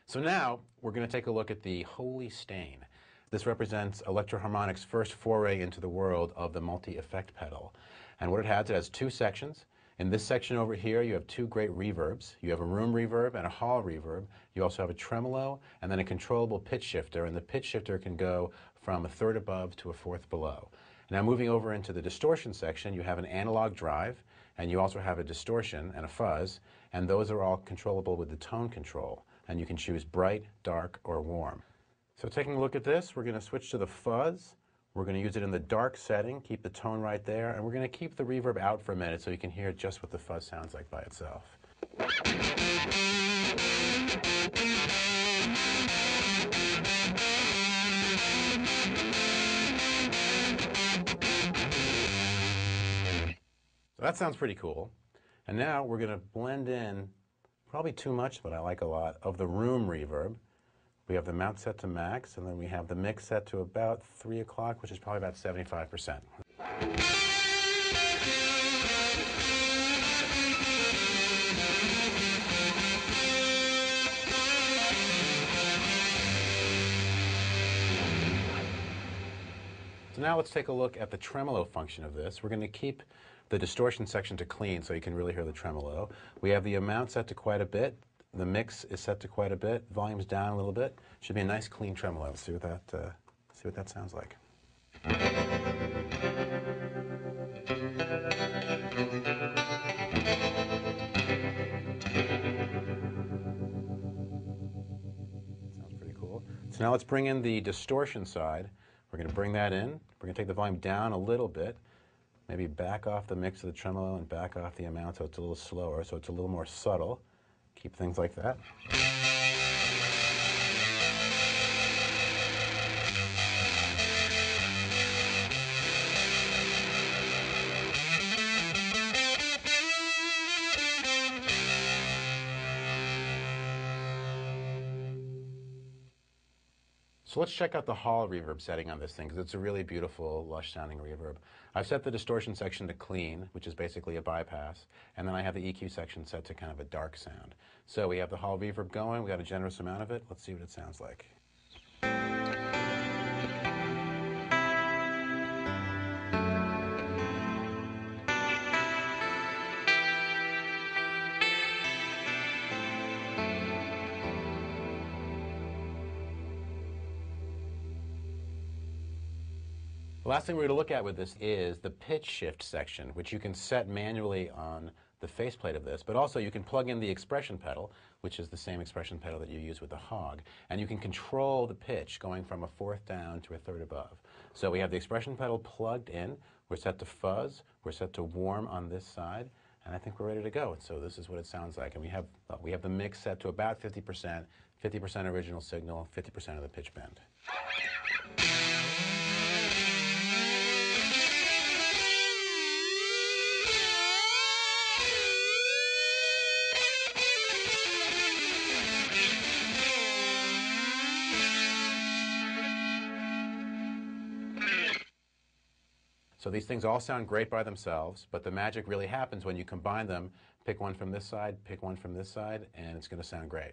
So now we're going to take a look at the Holy Stain. This represents Electro Harmonix's first foray into the world of the multi-effect pedal. And what it has two sections. In this section over here, you have two great reverbs. You have a room reverb and a hall reverb. You also have a tremolo and then a controllable pitch shifter, and the pitch shifter can go from a third above to a fourth below. Now moving over into the distortion section, you have an analog drive, and you also have a distortion and a fuzz, and those are all controllable with the tone control. And you can choose bright, dark, or warm. So taking a look at this, we're going to switch to the fuzz. We're going to use it in the dark setting, keep the tone right there, and we're going to keep the reverb out for a minute so you can hear just what the fuzz sounds like by itself. So that sounds pretty cool. And now we're going to blend in, probably too much, but I like a lot, of the room reverb. We have the mount set to max, and then we have the mix set to about 3 o'clock, which is probably about 75%. So now let's take a look at the tremolo function of this. We're going to keep the distortion section to clean so you can really hear the tremolo. We have the amount set to quite a bit. The mix is set to quite a bit. Volume's down a little bit. Should be a nice clean tremolo. Let's see what that sounds like. Sounds pretty cool. So now let's bring in the distortion side. We're going to bring that in. We're going to take the volume down a little bit. Maybe back off the mix of the tremolo and back off the amount so it's a little slower, so it's a little more subtle. Keep things like that. So let's check out the hall reverb setting on this thing, because it's a really beautiful, lush-sounding reverb. I've set the distortion section to clean, which is basically a bypass, and then I have the EQ section set to kind of a dark sound. So we have the hall reverb going. We got a generous amount of it. Let's see what it sounds like. The last thing we're going to look at with this is the pitch shift section, which you can set manually on the faceplate of this, but also you can plug in the expression pedal, which is the same expression pedal that you use with the Hog, and you can control the pitch going from a fourth down to a third above. So we have the expression pedal plugged in, we're set to fuzz, we're set to warm on this side, and I think we're ready to go. And so this is what it sounds like. And we have the mix set to about 50%, 50% original signal, 50% of the pitch bend. So these things all sound great by themselves, but the magic really happens when you combine them. Pick one from this side, pick one from this side, and it's going to sound great.